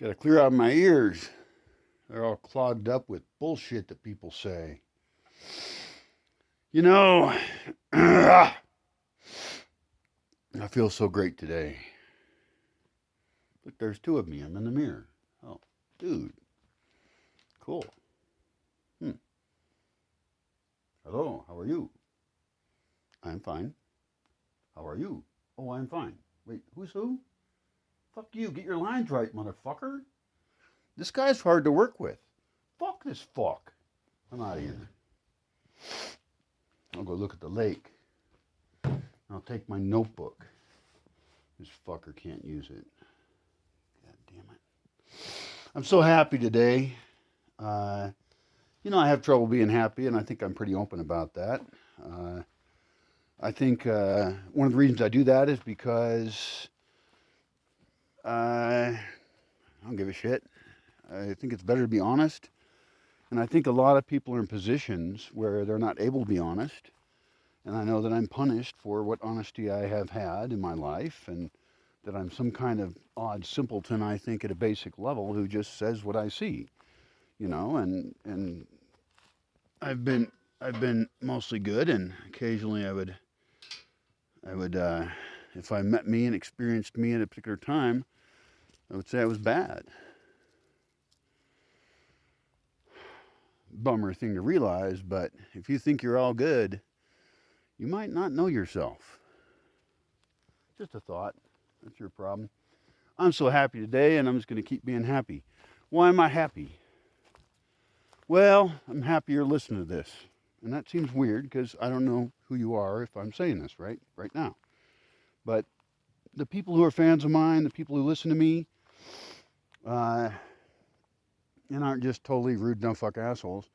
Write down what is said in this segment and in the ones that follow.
Gotta clear out my ears. They're all clogged up with bullshit that people say. You know, I feel so great today. Look, there's two of me. I'm in the mirror. Oh, dude. Cool. Hello, how are you? I'm fine. How are you? Oh, I'm fine. Wait, who's who? Fuck you. Get your lines right, motherfucker. This guy's hard to work with. Fuck this fuck. I'm out of here. I'll go look at the lake. I'll take my notebook. This fucker can't use it. God damn it. I'm so happy today. I have trouble being happy, and I think I'm pretty open about that. I think one of the reasons I do that is because I don't give a shit. I think it's better to be honest. And I think a lot of people are in positions where they're not able to be honest. And I know that I'm punished for what honesty I have had in my life, and that I'm some kind of odd simpleton, I think, at a basic level who just says what I see. And I've been mostly good, and occasionally I would if I met me and experienced me at a particular time, I would say I was bad. Bummer thing to realize, but if you think you're all good, you might not know yourself. Just a thought. That's your problem. I'm so happy today, and I'm just going to keep being happy. Why am I happy? Well, I'm happy you're listening to this. And that seems weird because I don't know who you are if I'm saying this right now. But the people who are fans of mine, the people who listen to me, and aren't just totally rude, dumb fuck assholes,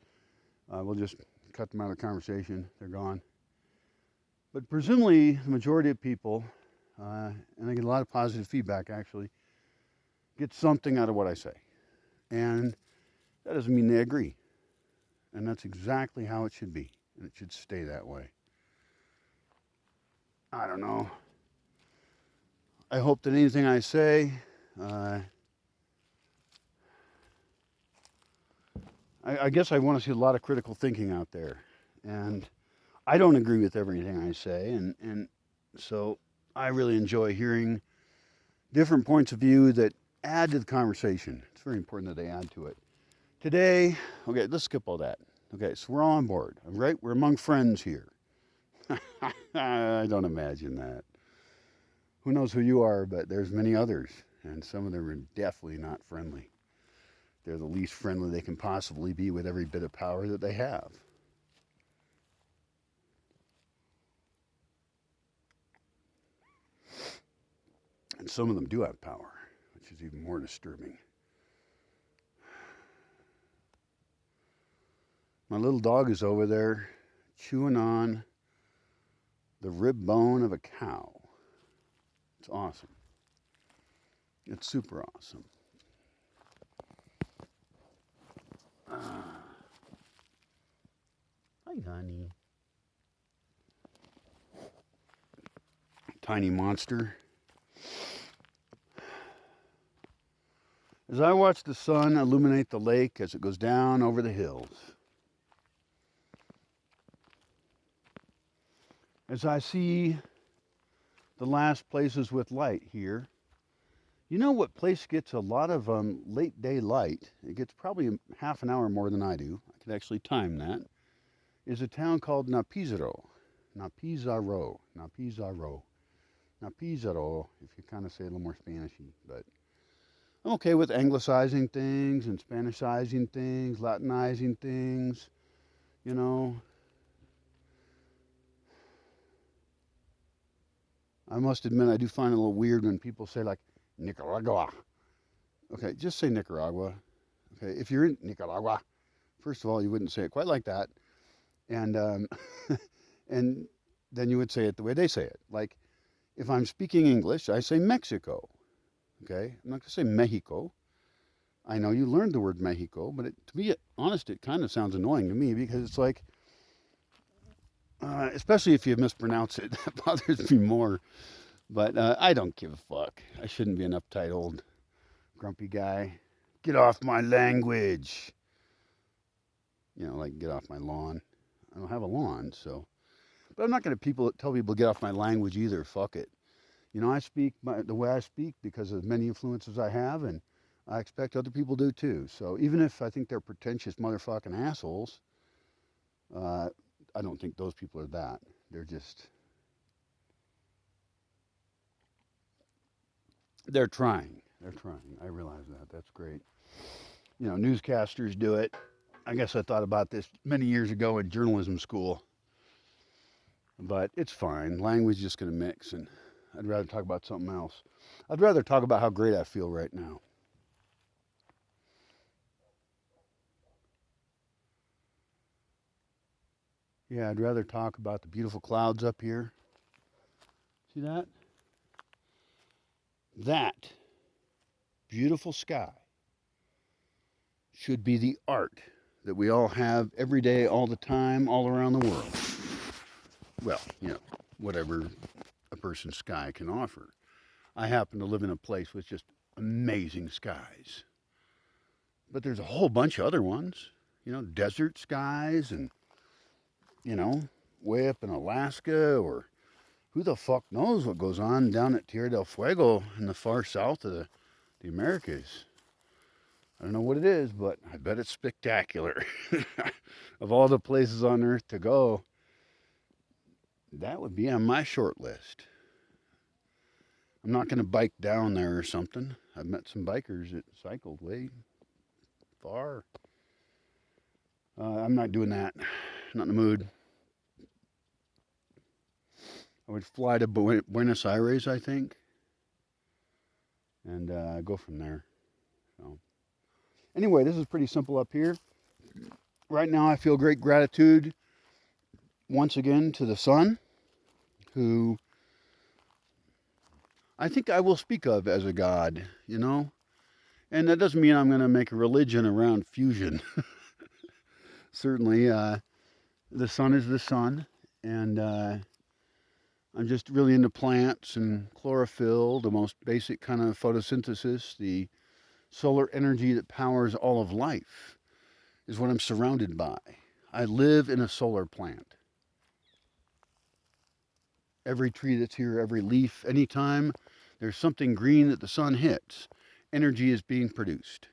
we'll just cut them out of the conversation. They're gone. But presumably, the majority of people, and I get a lot of positive feedback actually, get something out of what I say. And that doesn't mean they agree. And that's exactly how it should be. And it should stay that way. I don't know. I hope that anything I say, I guess I want to see a lot of critical thinking out there. And I don't agree with everything I say. And so I really enjoy hearing different points of view that add to the conversation. It's very important that they add to it. Today, okay, let's skip all that. Okay, so we're all on board, right? We're among friends here. I don't imagine that. Who knows who you are, but there's many others, and some of them are definitely not friendly. They're the least friendly they can possibly be with every bit of power that they have. And some of them do have power, which is even more disturbing. My little dog is over there chewing on the rib bone of a cow. It's awesome. It's super awesome. Hi, honey. Tiny monster. As I watch the sun illuminate the lake as it goes down over the hills, as I see the last places with light here, you know what place gets a lot of late day light? It gets probably half an hour more than I do. I could actually time that. Is a town called Napizaro. Napizaro. If you kind of say it a little more Spanishy. But I'm okay with anglicizing things and Spanishizing things, Latinizing things, you know. I must admit, I do find it a little weird when people say, like, Nicaragua. Okay, just say Nicaragua. Okay, if you're in Nicaragua, first of all, you wouldn't say it quite like that. And and then you would say it the way they say it. Like, if I'm speaking English, I say Mexico. Okay, I'm not going to say Mexico. I know you learned the word Mexico, but to be honest, it kind of sounds annoying to me because it's like, especially if you mispronounce it, that bothers me more. But I don't give a fuck. I shouldn't be an uptight old Grumpy guy. Get off my language. You know, like get off my lawn. I don't have a lawn, so. But I'm not going to tell people to get off my language either. Fuck it. You know, I speak the way I speak because of many influences I have, and I expect other people do too. So even if I think they're pretentious motherfucking assholes, uh, I don't think those people are that. They're trying. They're trying. I realize that. That's great. You know, newscasters do it. I guess I thought about this many years ago in journalism school, but it's fine. Language is just going to mix, and I'd rather talk about something else. I'd rather talk about how great I feel right now. Yeah, I'd rather talk about the beautiful clouds up here. See that? That beautiful sky should be the art that we all have every day, all the time, all around the world. Well, you know, whatever a person's sky can offer. I happen to live in a place with just amazing skies. But there's a whole bunch of other ones, you know, desert skies and, you know, way up in Alaska or who the fuck knows what goes on down at Tierra del Fuego in the far south of the Americas. I don't know what it is, but I bet it's spectacular. Of all the places on earth to go, that would be on my short list. I'm not going to bike down there or something. I've met some bikers that cycled way far. I'm not doing that. Not in the mood. I would fly to Buenos Aires, I think, and go from there. So, anyway, this is pretty simple up here. Right now, I feel great gratitude once again to the sun, who I think I will speak of as a god, you know? And that doesn't mean I'm going to make a religion around fusion. Certainly, the sun is the sun, and I'm just really into plants and chlorophyll, the most basic kind of photosynthesis, the solar energy that powers all of life is what I'm surrounded by. I live in a solar plant. Every tree that's here, every leaf, anytime there's something green that the sun hits, energy is being produced.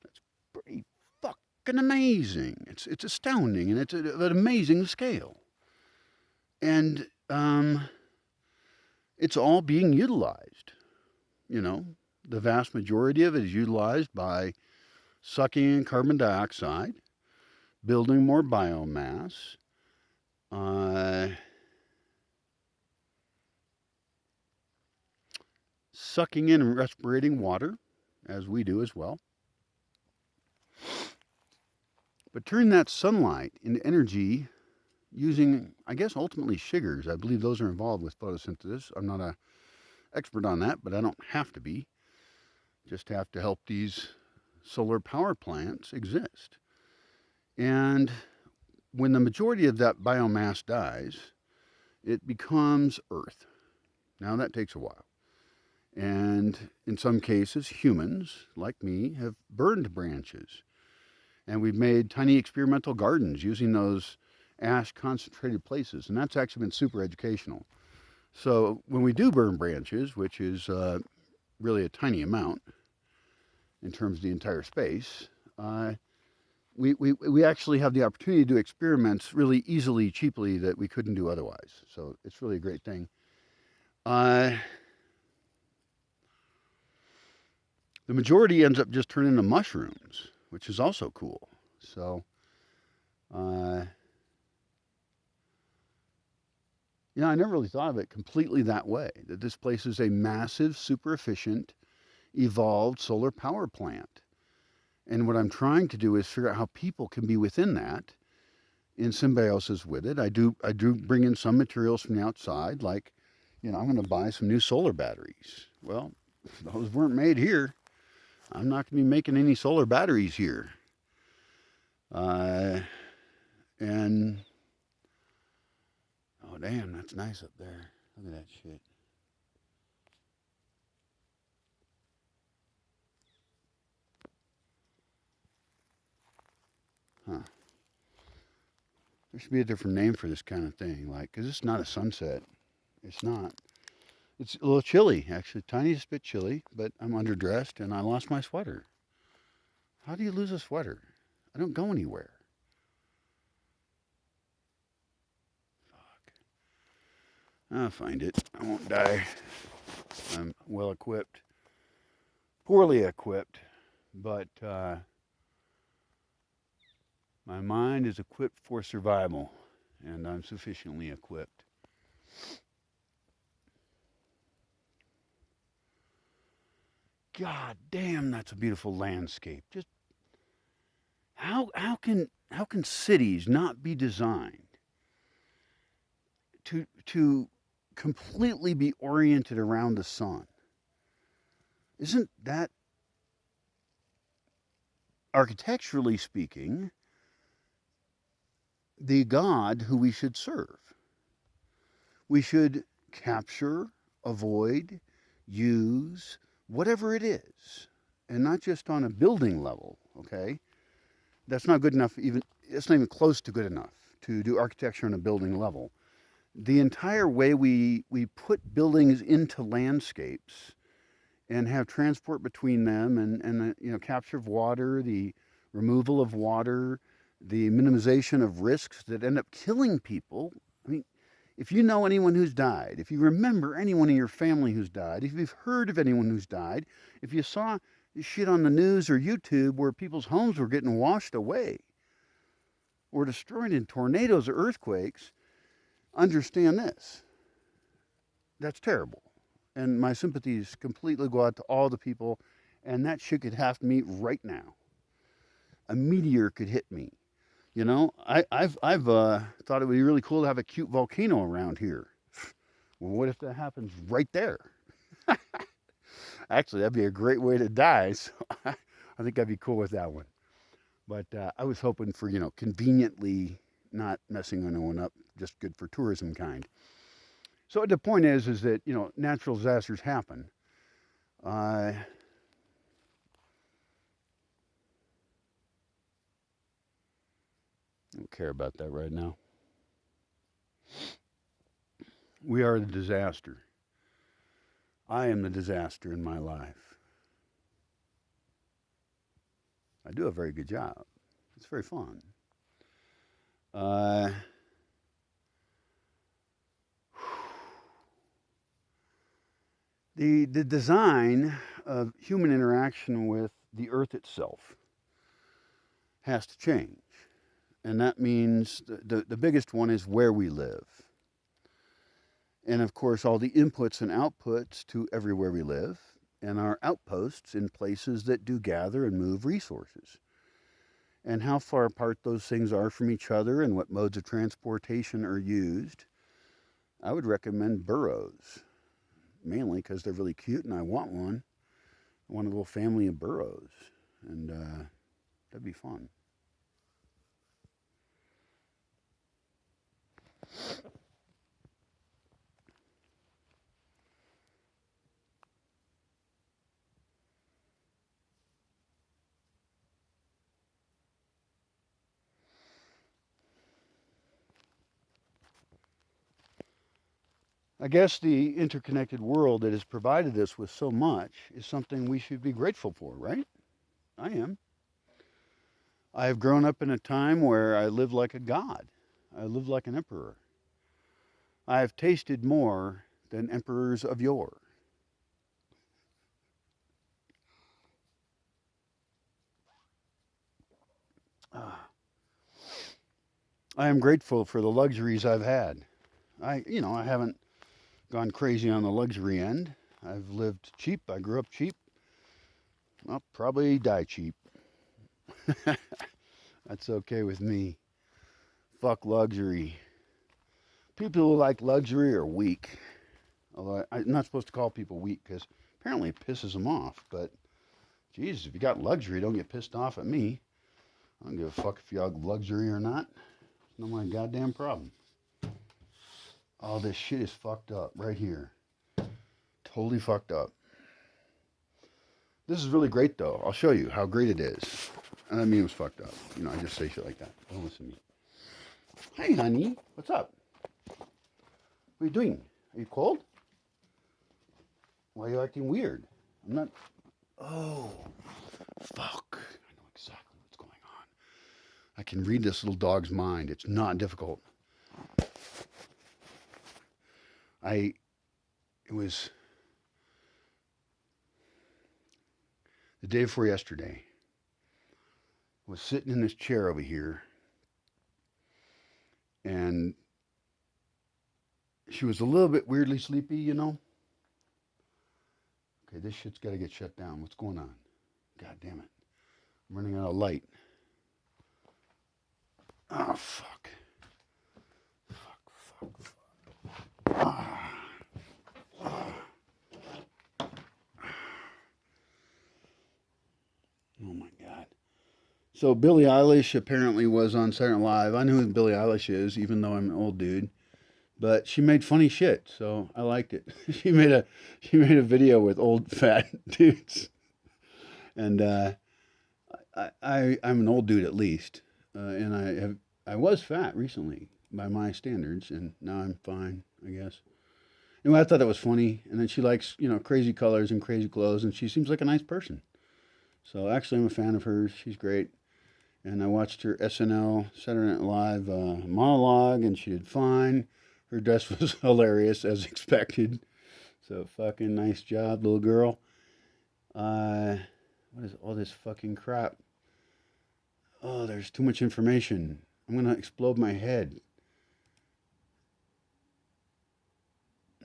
That's pretty fucking amazing. It's astounding, and it's at an amazing scale. And it's all being utilized. You know, the vast majority of it is utilized by sucking in carbon dioxide, building more biomass, sucking in and respirating water, as we do as well. But turn that sunlight into energy using, I guess, ultimately sugars. I believe those are involved with photosynthesis. I'm not an expert on that, but I don't have to be. Just have to help these solar power plants exist. And when the majority of that biomass dies, it becomes earth. Now that takes a while. And in some cases, humans, like me, have burned branches. And we've made tiny experimental gardens using those ash concentrated places. And that's actually been super educational. So when we do burn branches, which is really a tiny amount in terms of the entire space, we actually have the opportunity to do experiments really easily, cheaply, that we couldn't do otherwise. So it's really a great thing. The majority ends up just turning into mushrooms, which is also cool. So, you know, I never really thought of it completely that way, that this place is a massive, super efficient, evolved solar power plant. And what I'm trying to do is figure out how people can be within that in symbiosis with it. I do bring in some materials from the outside, like, you know, I'm going to buy some new solar batteries. Well, those weren't made here. I'm not going to be making any solar batteries here. And oh damn, that's nice up there. Look at that shit. There should be a different name for this kind of thing, like, because it's not a sunset. It's not. It's a little chilly, actually, tiniest bit chilly, but I'm underdressed and I lost my sweater. How do you lose a sweater? I don't go anywhere. Fuck. I'll find it. I won't die. I'm well equipped. Poorly equipped, but my mind is equipped for survival, and I'm sufficiently equipped. God damn, that's a beautiful landscape. Just how can cities not be designed to completely be oriented around the sun? Isn't that, architecturally speaking, the God who we should serve? We should capture, avoid, use, whatever it is, and not just on a building level, okay? That's not good enough, even, it's not even close to good enough to do architecture on a building level. The entire way we put buildings into landscapes and have transport between them and capture of water, the removal of water, the minimization of risks that end up killing people. I mean, if you know anyone who's died, if you remember anyone in your family who's died, if you've heard of anyone who's died, if you saw shit on the news or YouTube where people's homes were getting washed away or destroyed in tornadoes or earthquakes, understand this. That's terrible. And my sympathies completely go out to all the people, and that shit could happen to me right now. A meteor could hit me. You know, I've thought it would be really cool to have a cute volcano around here. Well, what if that happens right there? Actually, that'd be a great way to die. So I think I'd be cool with that one. But I was hoping for, conveniently not messing anyone up, just good for tourism kind. So the point is that, natural disasters happen. I don't care about that right now. We are the disaster. I am the disaster in my life. I do a very good job. It's very fun. Uh, the design of human interaction with the earth itself has to change. And that means the biggest one is where we live. And of course, all the inputs and outputs to everywhere we live, and our outposts in places that do gather and move resources. And how far apart those things are from each other and what modes of transportation are used, I would recommend burrows, mainly because they're really cute and I want one. I want a little family of burrows, and that'd be fun. I guess the interconnected world that has provided us with so much is something we should be grateful for, right? I am. I have grown up in a time where I lived like a god. I lived like an emperor. I have tasted more than emperors of yore. I am grateful for the luxuries I've had. I haven't gone crazy on the luxury end. I've lived cheap. I grew up cheap. I'll probably die cheap. That's okay with me. Fuck luxury. People who like luxury are weak. Although I'm not supposed to call people weak because apparently it pisses them off. But, Jesus, if you got luxury, don't get pissed off at me. I don't give a fuck if you have luxury or not. It's not my goddamn problem. Oh, this shit is fucked up right here. Totally fucked up. This is really great, though. I'll show you how great it is. I mean, it was fucked up. I just say shit like that. Don't listen to me. Hey, honey. What's up? What are you doing? Are you cold? Why are you acting weird? I'm not... Oh, fuck. I know exactly what's going on. I can read this little dog's mind. It's not difficult. It was the day before yesterday. I was sitting in this chair over here, and she was a little bit weirdly sleepy, you know. Okay, this shit's got to get shut down. What's going on? God damn it. I'm running out of light. Oh, fuck. Fuck. Ah. Oh, my God. So Billie Eilish apparently was on Saturday Night Live. I know who Billie Eilish is, even though I'm an old dude. But she made funny shit, so I liked it. she made a video with old fat dudes, and I'm an old dude at least, and I was fat recently by my standards, and now I'm fine, I guess. Anyway, I thought that was funny, and then she likes crazy colors and crazy clothes, and she seems like a nice person. So actually, I'm a fan of hers. She's great. And I watched her SNL Saturday Night Live monologue, and she did fine. Her dress was hilarious as expected. So fucking nice job, little girl. What is all this fucking crap? Oh, there's too much information. I'm gonna explode my head.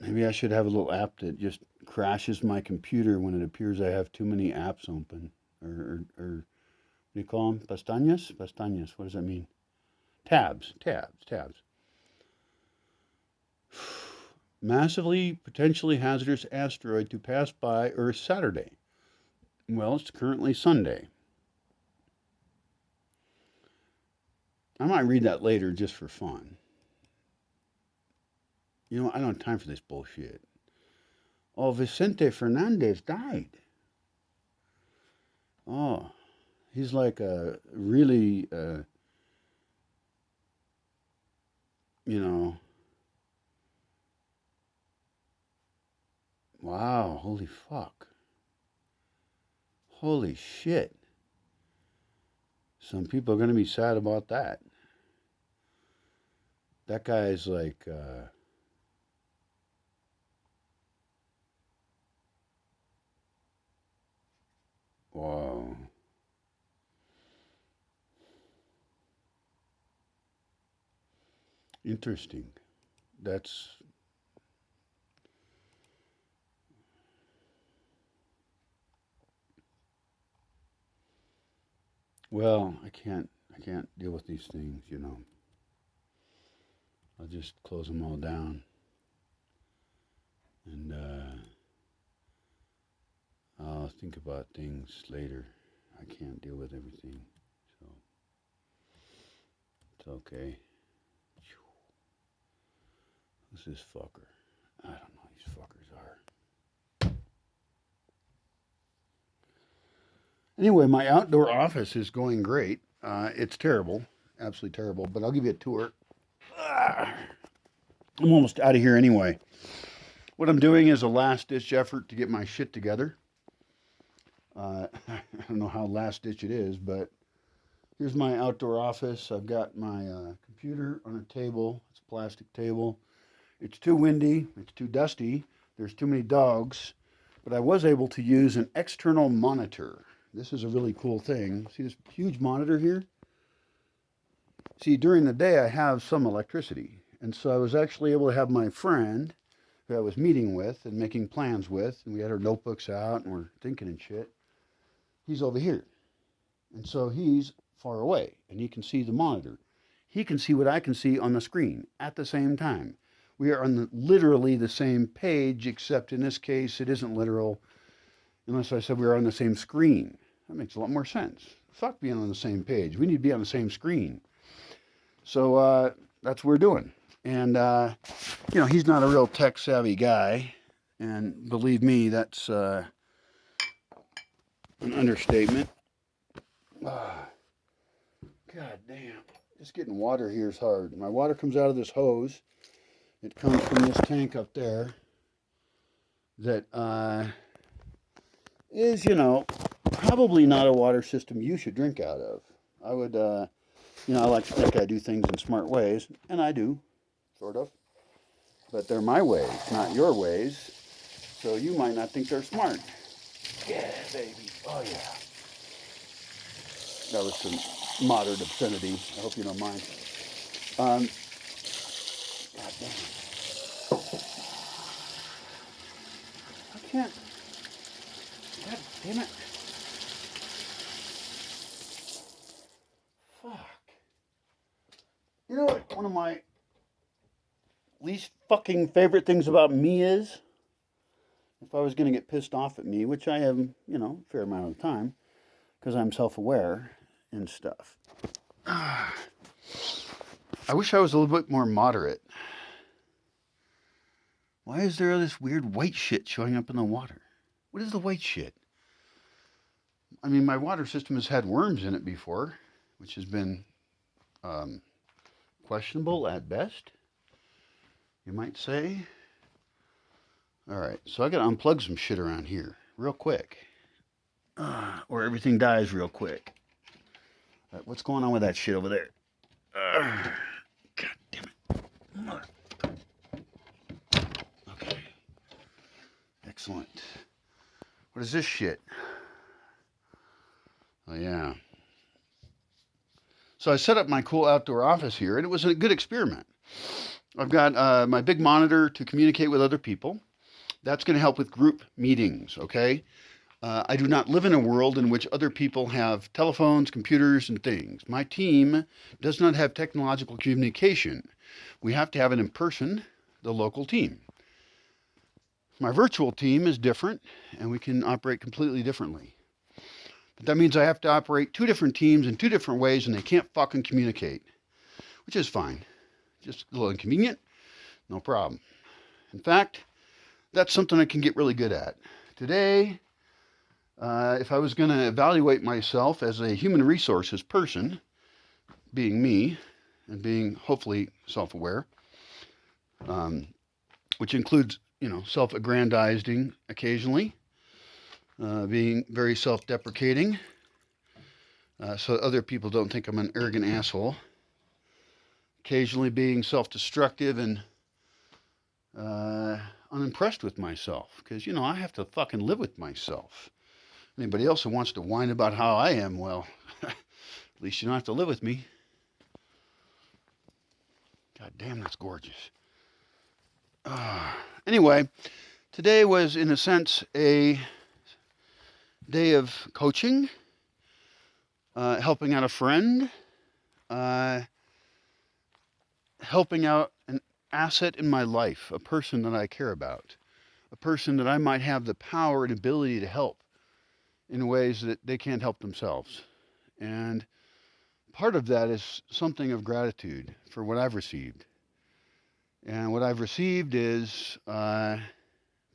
Maybe I should have a little app that just crashes my computer when it appears I have too many apps open. Or what do you call them? Pestañas? Pestañas. What does that mean? Tabs. Massively, potentially hazardous asteroid to pass by Earth Saturday. Well, it's currently Sunday. I might read that later just for fun. I don't have time for this bullshit. Oh, Vicente Fernandez died. Oh, he's like a really, wow, holy fuck. Holy shit. Some people are going to be sad about that. That guy's like, wow. Interesting. That's well, I can't deal with these things. I'll just close them all down, and I'll think about things later. I can't deal with everything, so it's okay. Who's this fucker? I don't know who these fuckers are. Anyway, my outdoor office is going great. It's terrible, absolutely terrible, but I'll give you a tour. I'm almost out of here anyway. What I'm doing is a last ditch effort to get my shit together. I don't know how last ditch it is, but here's my outdoor office. I've got my computer on a table. It's a plastic table. It's too windy. It's too dusty. There's too many dogs. But I was able to use an external monitor. This is a really cool thing. See this huge monitor here? See, during the day I have some electricity. And so I was actually able to have my friend who I was meeting with and making plans with, and we had our notebooks out and we're thinking and shit. He's over here. And so he's far away and he can see the monitor. He can see what I can see on the screen at the same time. We are on literally the same page, except in this case it isn't literal unless I said we were on the same screen. That makes a lot more sense. Fuck being on the same page. We need to be on the same screen. So that's what we're doing. And, he's not a real tech savvy guy. And believe me, that's an understatement. God damn. Just getting water here is hard. My water comes out of this hose. It comes from this tank up there that is, probably not a water system you should drink out of. I would, I like to think I do things in smart ways, and I do, sort of. But they're my ways, not your ways. So you might not think they're smart. Yeah, baby. Oh, yeah. That was some moderate obscenity. I hope you don't mind. God damn it. I can't. God damn it. Fuck. You know what one of my least fucking favorite things about me is? If I was going to get pissed off at me, which I am, a fair amount of the time, because I'm self-aware and stuff. I wish I was a little bit more moderate. Why is there all this weird white shit showing up in the water? What is the white shit? I mean, my water system has had worms in it before, which has been questionable at best, you might say. All right, so I got to unplug some shit around here real quick, or everything dies real quick. All right, what's going on with that shit over there? God damn it. Okay. Excellent. What is this shit? Oh, yeah. So I set up my cool outdoor office here, and it was a good experiment. I've got my big monitor to communicate with other people. That's going to help with group meetings, okay? I do not live in a world in which other people have telephones, computers, and things. My team does not have technological communication. We have to have it in person, the local team. My virtual team is different, and we can operate completely differently. But that means I have to operate two different teams in two different ways, and they can't fucking communicate, which is fine. Just a little inconvenient, no problem. In fact, that's something I can get really good at. Today, if I was going to evaluate myself as a human resources person, being me, and being hopefully self-aware, which includes, self-aggrandizing occasionally, being very self-deprecating, so other people don't think I'm an arrogant asshole, occasionally being self-destructive and unimpressed with myself, because, I have to fucking live with myself. Anybody else who wants to whine about how I am, well, at least you don't have to live with me. God damn, that's gorgeous. Anyway, today was, in a sense, a day of coaching, helping out a friend, helping out an asset in my life, a person that I care about, a person that I might have the power and ability to help in ways that they can't help themselves. And part of that is something of gratitude for what I've received. And what I've received is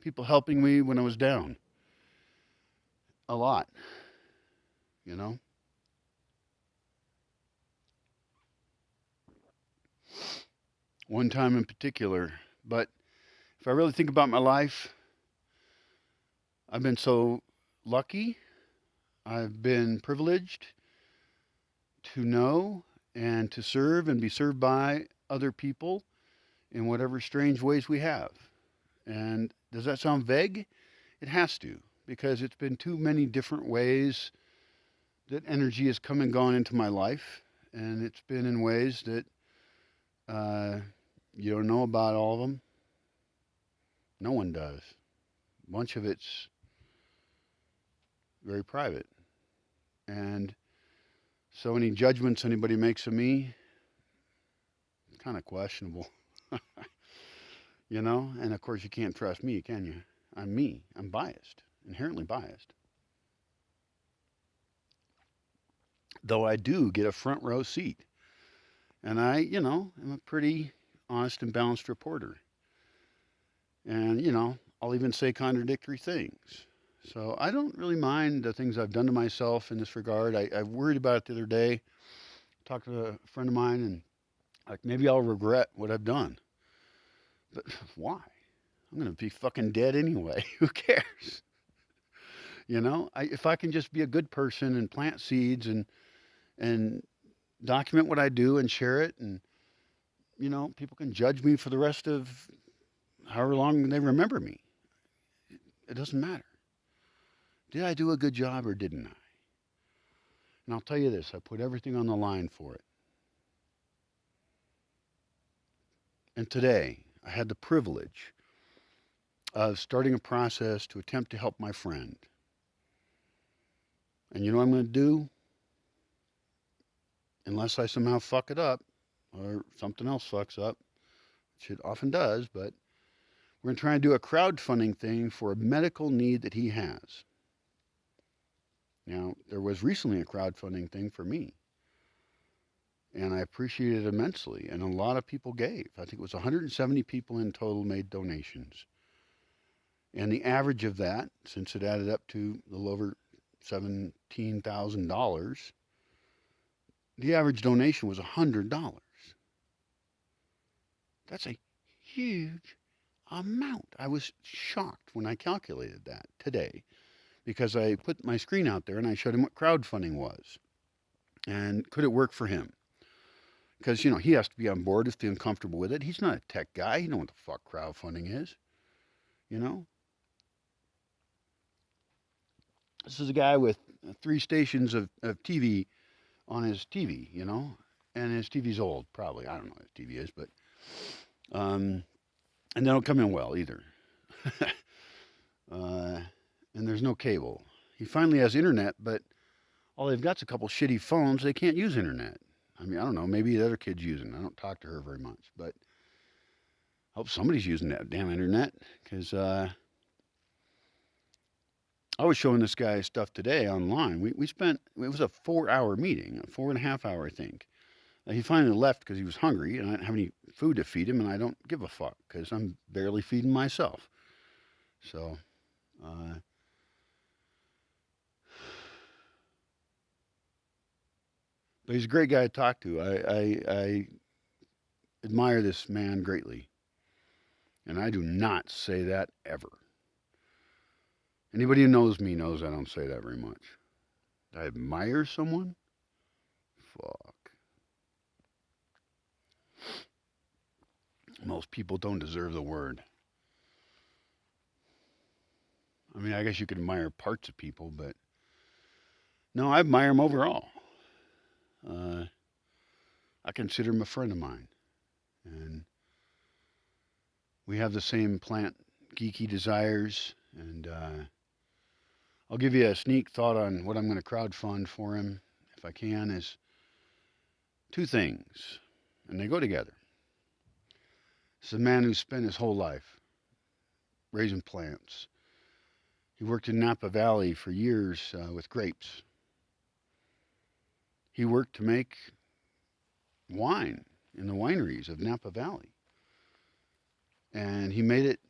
people helping me when I was down. A lot, One time in particular. But if I really think about my life, I've been so lucky. I've been privileged to know and to serve and be served by other people in whatever strange ways we have. And does that sound vague? It has to, because it's been too many different ways that energy has come and gone into my life. And it's been in ways that you don't know about all of them. No one does. A bunch of it's very private. And so any judgments anybody makes of me, kind of questionable. And of course you can't trust me, can you? I'm me. I'm biased, inherently biased. Though I do get a front row seat. And I, am a pretty honest and balanced reporter. And, I'll even say contradictory things. So I don't really mind the things I've done to myself in this regard. I worried about it the other day. Talked to a friend of mine, and like maybe I'll regret what I've done. But why? I'm gonna be fucking dead anyway. Who cares? If I can just be a good person and plant seeds and document what I do and share it, and people can judge me for the rest of however long they remember me. It doesn't matter. Did I do a good job or didn't I? And I'll tell you this: I put everything on the line for it. And today, I had the privilege of starting a process to attempt to help my friend. And you know what I'm going to do? Unless I somehow fuck it up or something else fucks up, which it often does, but we're going to try and do a crowdfunding thing for a medical need that he has. Now, there was recently a crowdfunding thing for me, and I appreciated it immensely, and a lot of people gave. I think it was 170 people in total made donations. And the average of that, since it added up to a little over $17,000, the average donation was $100. That's a huge amount. I was shocked when I calculated that today because I put my screen out there and I showed him what crowdfunding was and could it work for him. Because, he has to be on board, is feeling comfortable with it. He's not a tech guy. He knows what the fuck crowdfunding is, you know? This is a guy with 3 stations of TV on his TV, and his TV's old, probably. I don't know what his TV is, but, and they don't come in well either. And there's no cable. He finally has internet, but all they've got's a couple shitty phones. They can't use internet. I mean, I don't know. Maybe the other kid's using it. I don't talk to her very much, but I hope somebody's using that damn internet because I was showing this guy stuff today online. We spent, it was a 4-hour meeting, a 4.5 hour, I think. He finally left because he was hungry and I didn't have any food to feed him, and I don't give a fuck because I'm barely feeding myself. So, but he's a great guy to talk to. I admire this man greatly. And I do not say that ever. Anybody who knows me knows I don't say that very much. I admire someone? Fuck. Most people don't deserve the word. I mean, I guess you could admire parts of people, but no, I admire them overall. I consider him a friend of mine. And we have the same plant geeky desires. And I'll give you a sneak thought on what I'm going to crowdfund for him, if I can, is 2 things. And they go together. This is a man who spent his whole life raising plants. He worked in Napa Valley for years with grapes. He worked to make wine in the wineries of Napa Valley. And he made it,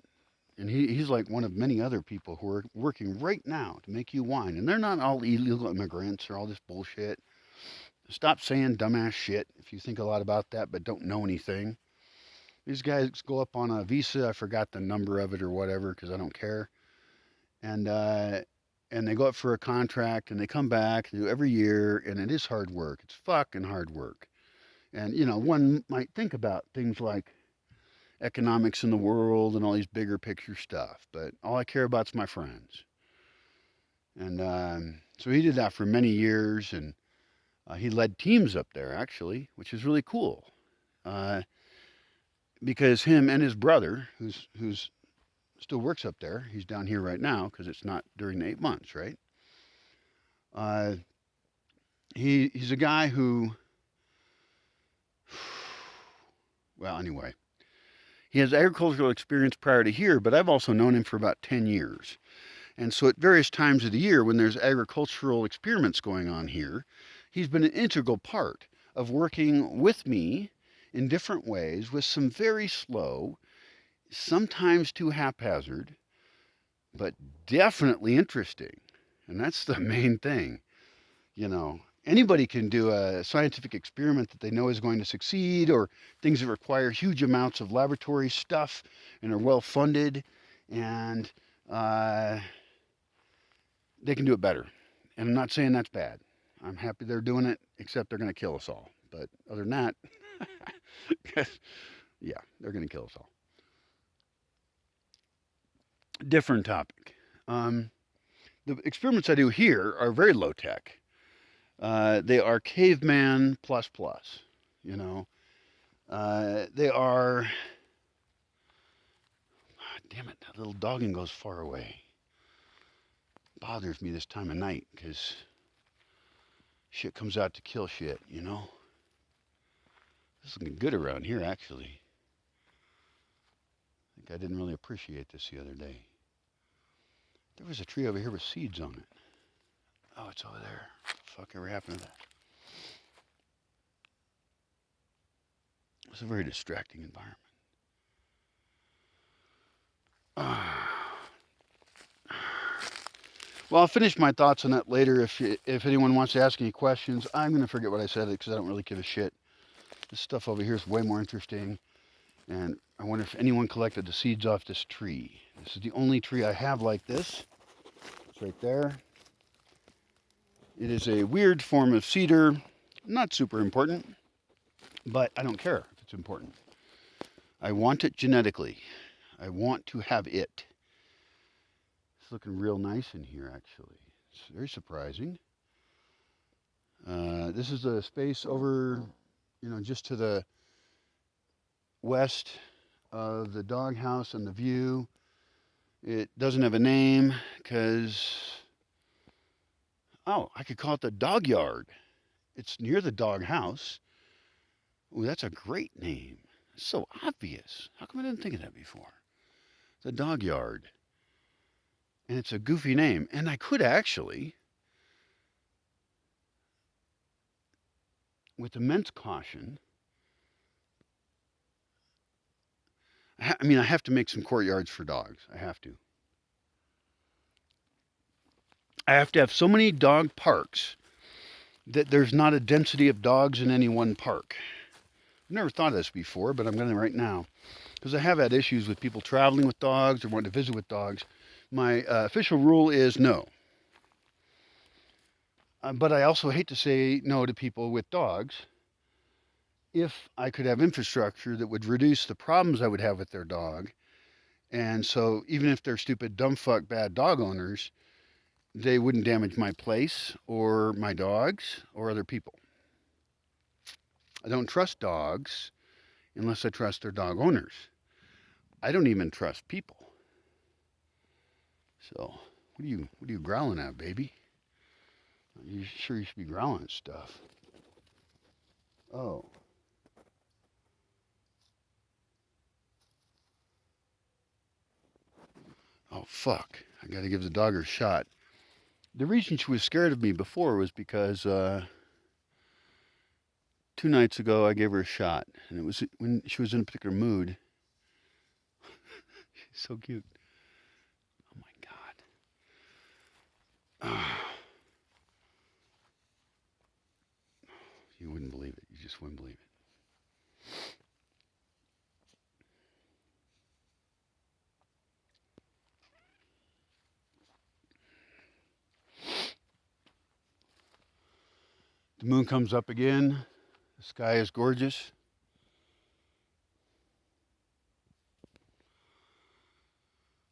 and he's like one of many other people who are working right now to make you wine. And they're not all illegal immigrants or all this bullshit. Stop saying dumbass shit if you think a lot about that but don't know anything. These guys go up on a visa, I forgot the number of it or whatever because I don't care. And they go up for a contract and they come back, they do every year, and it is hard work. It's fucking hard work. And, one might think about things like economics in the world and all these bigger picture stuff, but all I care about is my friends. And so he did that for many years, and he led teams up there, actually, which is really cool. Because him and his brother, who's still works up there, he's down here right now because it's not during the 8 months, right? He's a guy who, well, anyway, he has agricultural experience prior to here, but I've also known him for about 10 years. And so at various times of the year when there's agricultural experiments going on here, he's been an integral part of working with me in different ways with some very slow, sometimes too haphazard, but definitely interesting. And that's the main thing. Anybody can do a scientific experiment that they know is going to succeed, or things that require huge amounts of laboratory stuff and are well funded, and uh, they can do it better. And I'm not saying that's bad. I'm happy they're doing it, except they're going to kill us all. But other than that, yeah, they're going to kill us all. Different topic. Um, the experiments I do here are very low tech. They are caveman plus plus. You know, they are. Damn it! That little dogging goes far away. Bothers me this time of night because shit comes out to kill shit. You know. This is looking good around here, actually. I think I didn't really appreciate this the other day. There was a tree over here with seeds on it. Oh, it's over there. Fuck ever happened to that? It's a very distracting environment. Well, I'll finish my thoughts on that later. If anyone wants to ask any questions, I'm going to forget what I said because I don't really give a shit. This stuff over here is way more interesting. And I wonder if anyone collected the seeds off this tree. This is the only tree I have like this. It's right there. It is a weird form of cedar. Not super important, but I don't care if it's important. I want it genetically. I want to have it. It's looking real nice in here, actually. It's very surprising. This is the space over, just to the west of the doghouse and the view. It doesn't have a name because, I could call it the dog yard. It's near the doghouse. Ooh, that's a great name. It's so obvious. How come I didn't think of that before? The dog yard. And it's a goofy name. And I could actually, with immense caution, I have to make some courtyards for dogs. I have to. I have to have so many dog parks that there's not a density of dogs in any one park. I've never thought of this before, but I'm going to right now. Because I have had issues with people traveling with dogs or wanting to visit with dogs. My official rule is no. But I also hate to say no to people with dogs if I could have infrastructure that would reduce the problems I would have with their dog. And so even if they're stupid, dumb fuck, bad dog owners, they wouldn't damage my place or my dogs or other people. I don't trust dogs unless I trust their dog owners. I don't even trust people. So, what are you growling at, baby? You sure you should be growling at stuff? Oh. Oh, fuck. I gotta give the dog her shot. The reason she was scared of me before was because 2 nights ago I gave her a shot, and it was when she was in a particular mood. She's so cute. Oh my god. You wouldn't believe it. You just wouldn't believe it. The moon comes up again. The sky is gorgeous.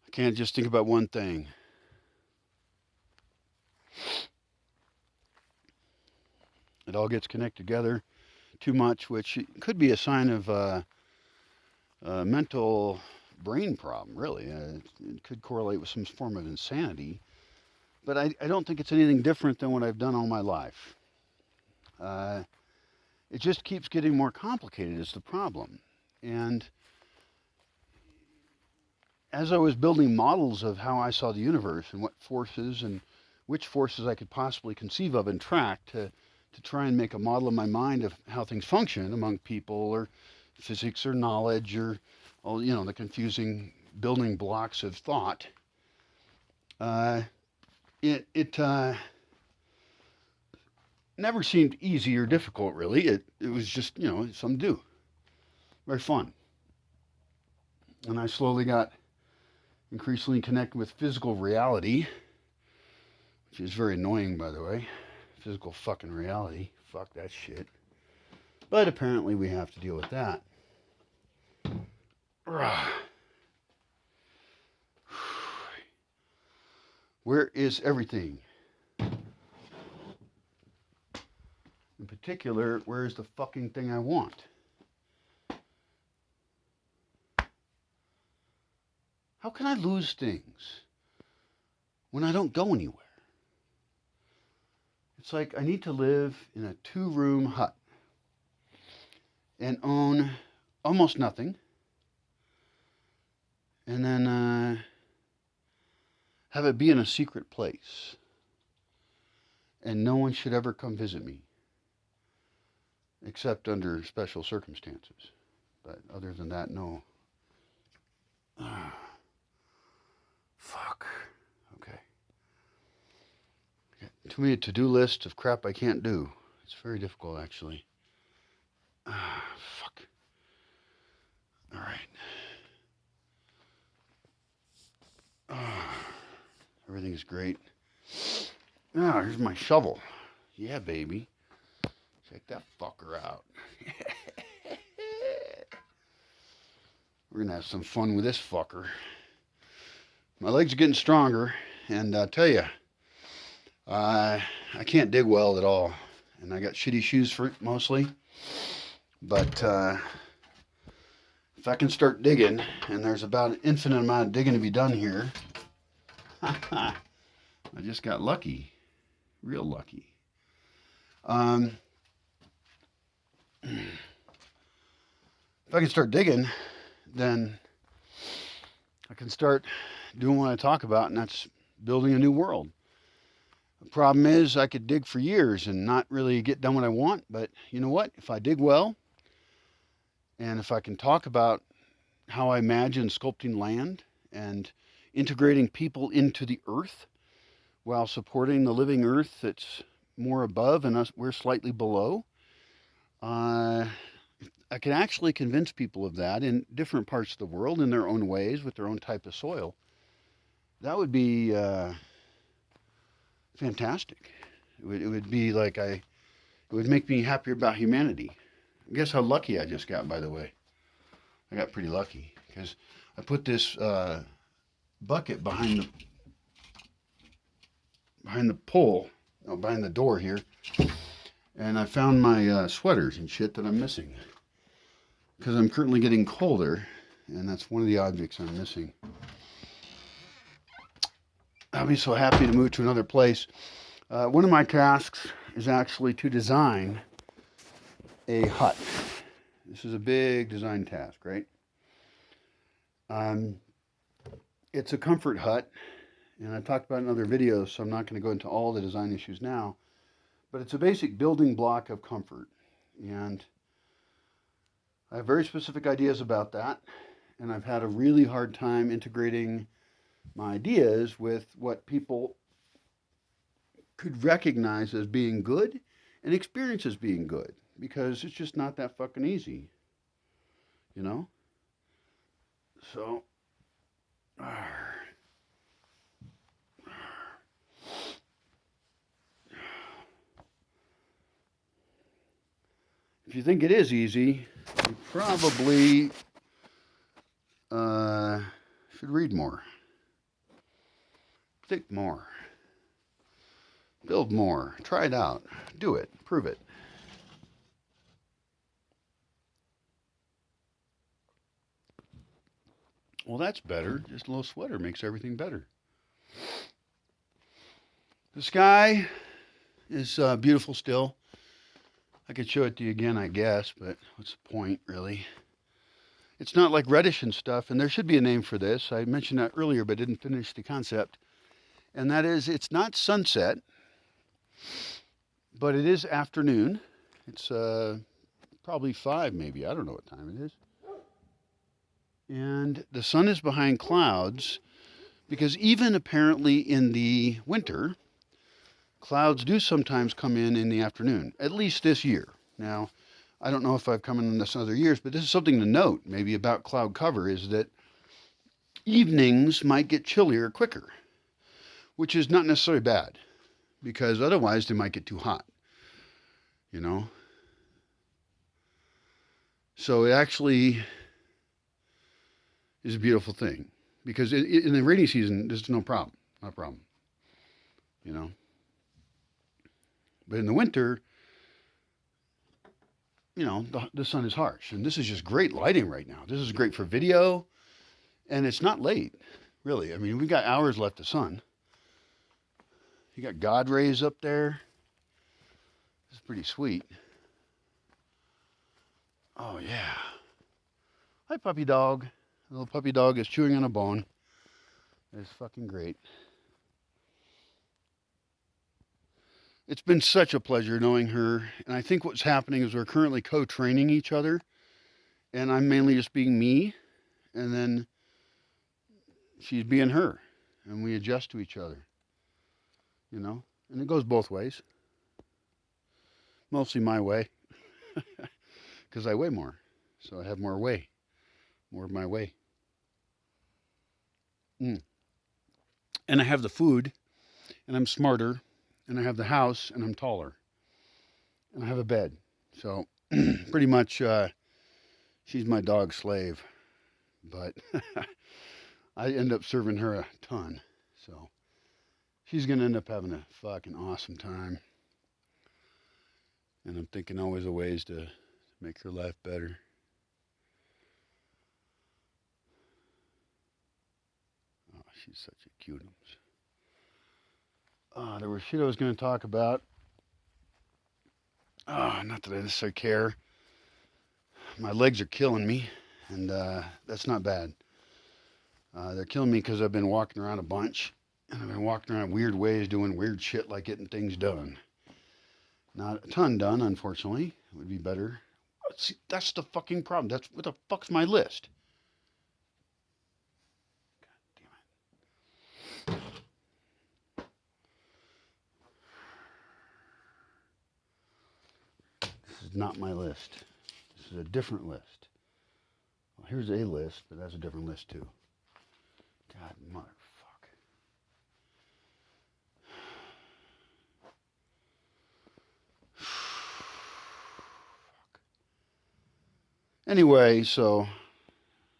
I can't just think about one thing. It all gets connected together too much, which could be a sign of a mental brain problem, really. It could correlate with some form of insanity. But I don't think it's anything different than what I've done all my life. It just keeps getting more complicated is the problem. And as I was building models of how I saw the universe and what forces and which forces I could possibly conceive of and track to try and make a model in my mind of how things function among people or physics or knowledge or all, the confusing building blocks of thought, it never seemed easy or difficult, really. It was just, something to do. Very fun. And I slowly got increasingly connected with physical reality, which is very annoying, by the way. Physical fucking reality. Fuck that shit. But apparently we have to deal with that. Where is everything? In particular, where is the fucking thing I want? How can I lose things when I don't go anywhere? It's like I need to live in a 2-room hut and own almost nothing, and then have it be in a secret place, and no one should ever come visit me, except under special circumstances. But other than that, no. Fuck. Okay. Too many to-do lists of crap I can't do. It's very difficult, actually. Fuck. All right. Everything is great. Here's my shovel. Yeah, baby. Check that fucker out. We're going to have some fun with this fucker. My legs are getting stronger, and I'll tell you, I can't dig well at all. And I got shitty shoes for it, mostly. But if I can start digging, and there's about an infinite amount of digging to be done here, I just got lucky. Real lucky. If I can start digging, then I can start doing what I talk about, and that's building a new world. The problem is I could dig for years and not really get done what I want, but you know what? If I dig well, and if I can talk about how I imagine sculpting land and integrating people into the earth while supporting the living earth that's more above and us, we're slightly below, I can actually convince people of that in different parts of the world in their own ways with their own type of soil. That would be fantastic. It would be like it would make me happier about humanity. Guess how lucky I just got, by the way. I got pretty lucky because I put this bucket behind the pole, behind the door here, and I found my sweaters and shit that I'm missing because I'm currently getting colder, and that's one of the objects I'm missing. I'll be so happy to move to another place. One of my tasks is actually to design a hut. This is a big design task, right? It's a comfort hut, and I talked about it in other videos, so I'm not going to go into all the design issues now, but it's a basic building block of comfort, and I have very specific ideas about that, and I've had a really hard time integrating my ideas with what people could recognize as being good and experience as being good, because it's just not that fucking easy, you know? So, if you think it is easy, you probably should read more. Think more. Build more. Try it out. Do it. Prove it. Well, that's better. Just a little sweater makes everything better. The sky is beautiful still. I could show it to you again, I guess, but what's the point, really? It's not like reddish and stuff, and there should be a name for this. I mentioned that earlier, but didn't finish the concept. And that is, it's not sunset, but it is afternoon. It's probably 5, maybe. I don't know what time it is. And the sun is behind clouds, because even apparently in the winter, clouds do sometimes come in the afternoon, at least this year. Now, I don't know if I've come in this other years, but this is something to note maybe about cloud cover is that evenings might get chillier quicker, which is not necessarily bad because otherwise they might get too hot, you know? So it actually is a beautiful thing because in the rainy season, there's no problem, not a problem, you know? But in the winter, you know, the sun is harsh. And this is just great lighting right now. This is great for video. And it's not late, really. I mean, we got hours left of sun. You got God rays up there. It's pretty sweet. Oh, yeah. Hi, puppy dog. The little puppy dog is chewing on a bone. It's fucking great. It's been such a pleasure knowing her. And I think what's happening is we're currently co-training each other. And I'm mainly just being me. And then she's being her. And we adjust to each other. You know? And it goes both ways. Mostly my way. Because I weigh more. So I have more way. More of my way. And I have the food. And I'm smarter. And I have the house. And I'm taller. And I have a bed. So pretty much she's my dog slave. But I end up serving her a ton. So she's going to end up having a fucking awesome time. And I'm thinking always of ways to make her life better. Oh, she's such a cutums. There was shit I was going to talk about. Not that I necessarily care. My legs are killing me, and that's not bad. They're killing me because I've been walking around a bunch, and I've been walking around weird ways, doing weird shit like getting things done. Not a ton done, unfortunately. It would be better. See, that's the fucking problem. That's what the fuck's my list? God damn it. This is not my list. This is a different list. Well, here's a list, but that's a different list too. God, motherfucker. Anyway, so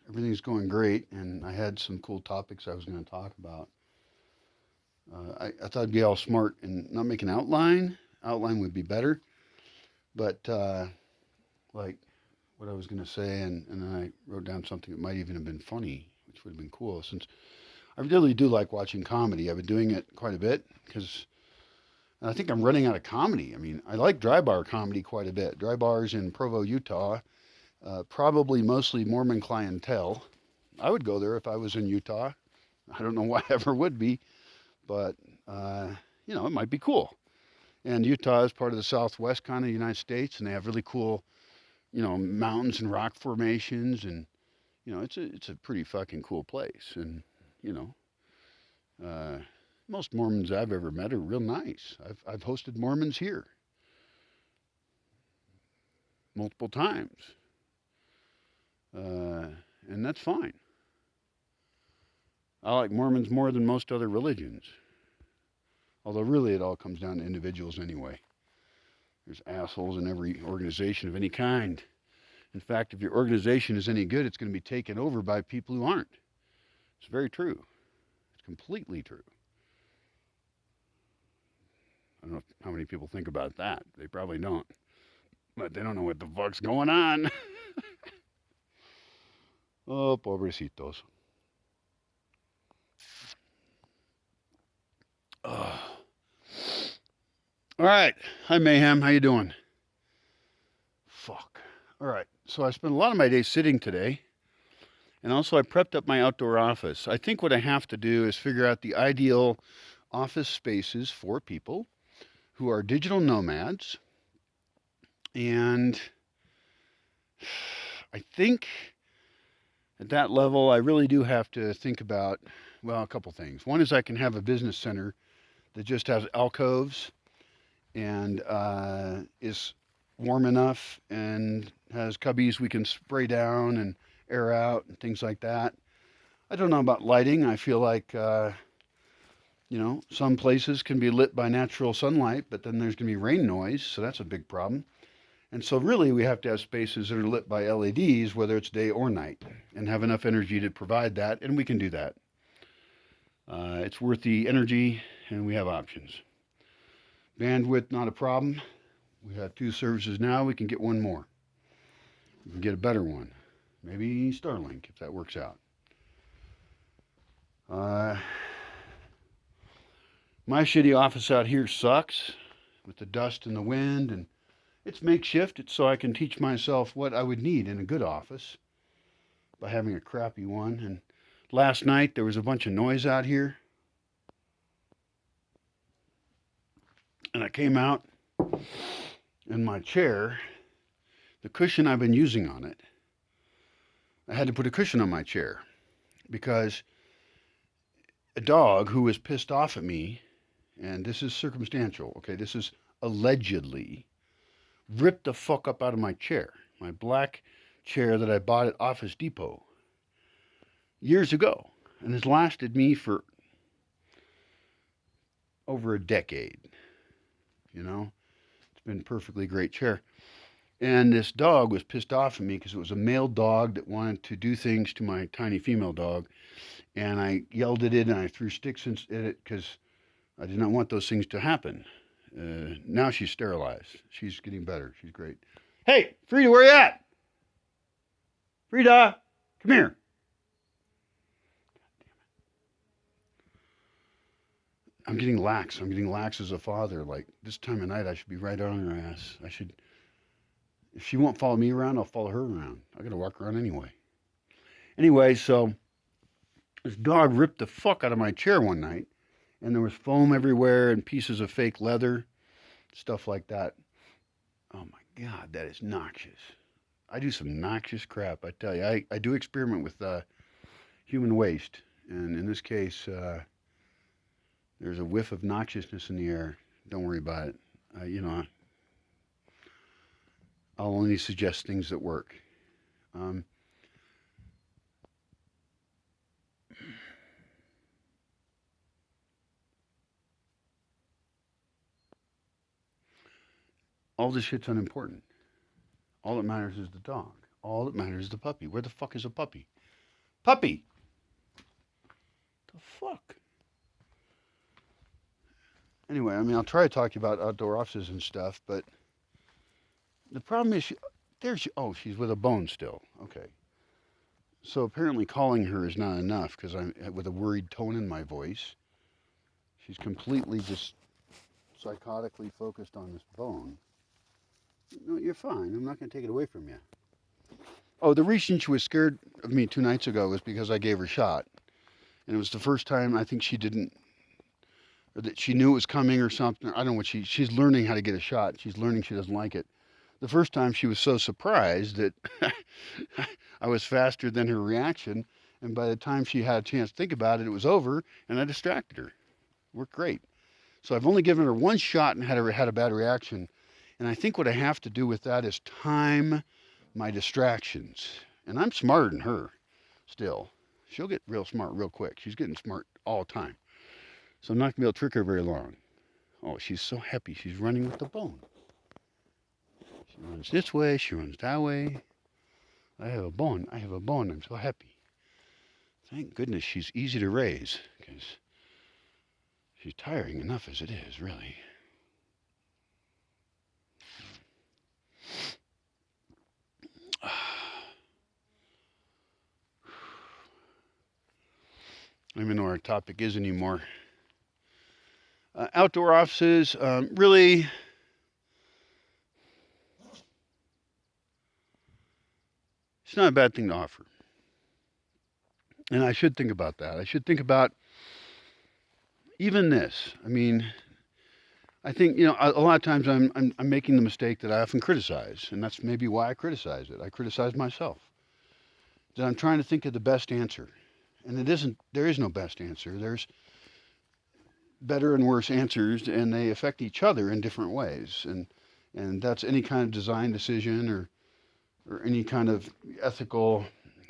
everything's going great, and I had some cool topics I was going to talk about. I thought I'd be all smart and not make an outline. Outline would be better, but like what I was going to say, and then I wrote down something that might even have been funny, which would have been cool, since I really do like watching comedy. I've been doing it quite a bit because I think I'm running out of comedy. I mean, I like dry bar comedy quite a bit. Dry bars in Provo, Utah. Probably mostly Mormon clientele. I would go there if I was in Utah. I don't know why I ever would be, but you know, it might be cool. And Utah is part of the Southwest kind of the United States, and they have really cool, you know, mountains and rock formations, and you know, it's a pretty fucking cool place. And you know, most Mormons I've ever met are real nice. I've hosted Mormons here multiple times. And that's fine. I like Mormons more than most other religions. Although really it all comes down to individuals anyway. There's assholes in every organization of any kind. In fact, if your organization is any good, it's going to be taken over by people who aren't. It's very true. It's completely true. I don't know how many people think about that. They probably don't. But they don't know what the fuck's going on. Oh, pobrecitos. Oh. All right. Hi, Mayhem. How you doing? Fuck. All right. So I spent a lot of my day sitting today. And also I prepped up my outdoor office. I think what I have to do is figure out the ideal office spaces for people who are digital nomads. And I think at that level, I really do have to think about, well, a couple things. One is I can have a business center that just has alcoves and is warm enough and has cubbies we can spray down and air out and things like that. I don't know about lighting. I feel like, some places can be lit by natural sunlight, but then there's going to be rain noise, so that's a big problem. And so, really, we have to have spaces that are lit by LEDs, whether it's day or night, and have enough energy to provide that, and we can do that. It's worth the energy, and we have options. Bandwidth, not a problem. We have 2 services now. We can get one more. We can get a better one. Maybe Starlink, if that works out. My shitty office out here sucks with the dust and the wind, and it's makeshift. It's so I can teach myself what I would need in a good office by having a crappy one. And last night there was a bunch of noise out here, and I came out, and my chair, the cushion I've been using on it, I had to put a cushion on my chair because a dog who was pissed off at me, and this is circumstantial, okay, this is allegedly, ripped the fuck up out of my chair, my black chair that I bought at Office Depot years ago, and has lasted me for over a decade. It's been a perfectly great chair. And this dog was pissed off at me because it was a male dog that wanted to do things to my tiny female dog. And I yelled at it and I threw sticks at it because I did not want those things to happen. Now she's sterilized. She's getting better. She's great. Hey, Frida, where you at? Frida, come here. I'm getting lax. I'm getting lax as a father. Like, this time of night, I should be right on her ass. If she won't follow me around, I'll follow her around. I gotta walk around anyway. Anyway, so this dog ripped the fuck out of my chair one night, and there was foam everywhere and pieces of fake leather, stuff like that. Oh my God, that is noxious. I do some noxious crap, I tell you. I do experiment with human waste, and in this case, there's a whiff of noxiousness in the air. Don't worry about it. I'll only suggest things that work. All this shit's unimportant. All that matters is the dog. All that matters is the puppy. Where the fuck is a puppy? Puppy! The fuck? Anyway, I'll try to talk to you about outdoor offices and stuff, but the problem is, she's with a bone still. Okay. So apparently calling her is not enough because I'm with a worried tone in my voice. She's completely just psychotically focused on this bone. No, you're fine. I'm not going to take it away from you. Oh, the reason she was scared of me 2 nights ago was because I gave her a shot. And it was the first time I think she didn't, or that she knew it was coming or something. I don't know what she's learning how to get a shot. She's learning she doesn't like it. The first time she was so surprised that I was faster than her reaction. And by the time she had a chance to think about it, it was over and I distracted her. It worked great. So I've only given her 1 shot and had a bad reaction. And I think what I have to do with that is time my distractions. And I'm smarter than her still. She'll get real smart real quick. She's getting smart all the time. So I'm not going to be able to trick her very long. Oh, she's so happy. She's running with the bone. She runs this way. She runs that way. I have a bone. I'm so happy. Thank goodness she's easy to raise because she's tiring enough as it is, really. I don't even know what our topic is anymore. Outdoor offices, really, it's not a bad thing to offer. And I should think about that. I should think about even this. I think, a lot of times I'm making the mistake that I often criticize, and that's maybe why I criticize it. I criticize myself. That I'm trying to think of the best answer. And there is no best answer. better and worse answers, and they affect each other in different ways. And that's any kind of design decision or any kind of ethical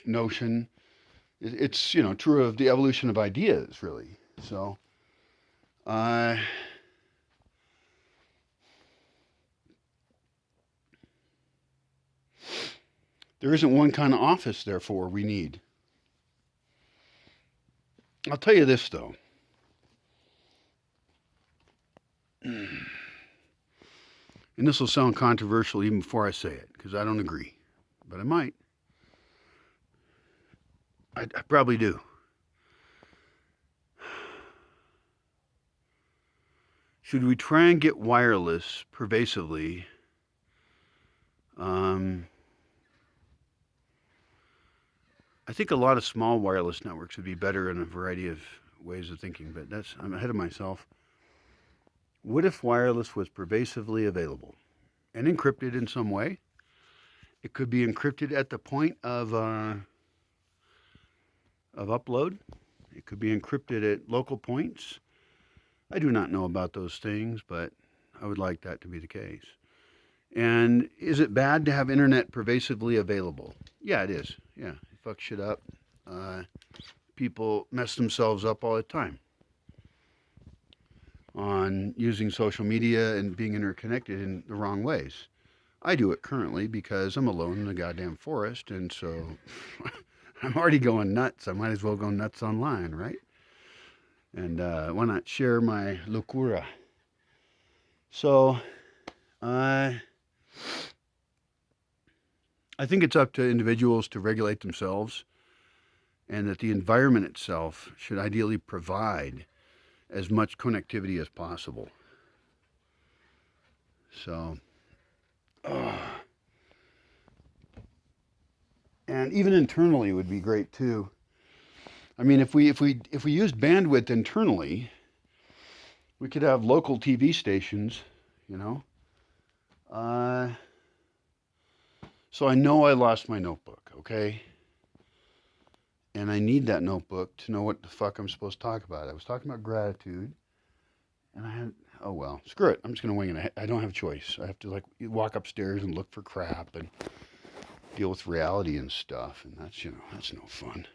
notion. It's true of the evolution of ideas, really. So, uh, there isn't one kind of office, therefore, we need. I'll tell you this, though. And this will sound controversial even before I say it, because I don't agree. But I might. I probably do. Should we try and get wireless pervasively? I think a lot of small wireless networks would be better in a variety of ways of thinking, but I'm ahead of myself. What if wireless was pervasively available and encrypted in some way? It could be encrypted at the point of upload. It could be encrypted at local points. I do not know about those things, but I would like that to be the case. And is it bad to have internet pervasively available? Yeah, it is. Yeah, it fucks shit up. People mess themselves up all the time on using social media and being interconnected in the wrong ways. I do it currently because I'm alone in the goddamn forest, and so I'm already going nuts. I might as well go nuts online, right? And why not share my locura? So, I think it's up to individuals to regulate themselves, and that the environment itself should ideally provide as much connectivity as possible. So, and even internally would be great too. I mean, if we used bandwidth internally, we could have local TV stations, you know. So I know I lost my notebook, okay? And I need that notebook to know what the fuck I'm supposed to talk about. I was talking about gratitude, and I had, oh well, screw it. I'm just going to wing it. I don't have a choice. I have to like walk upstairs and look for crap and deal with reality and stuff, and that's no fun.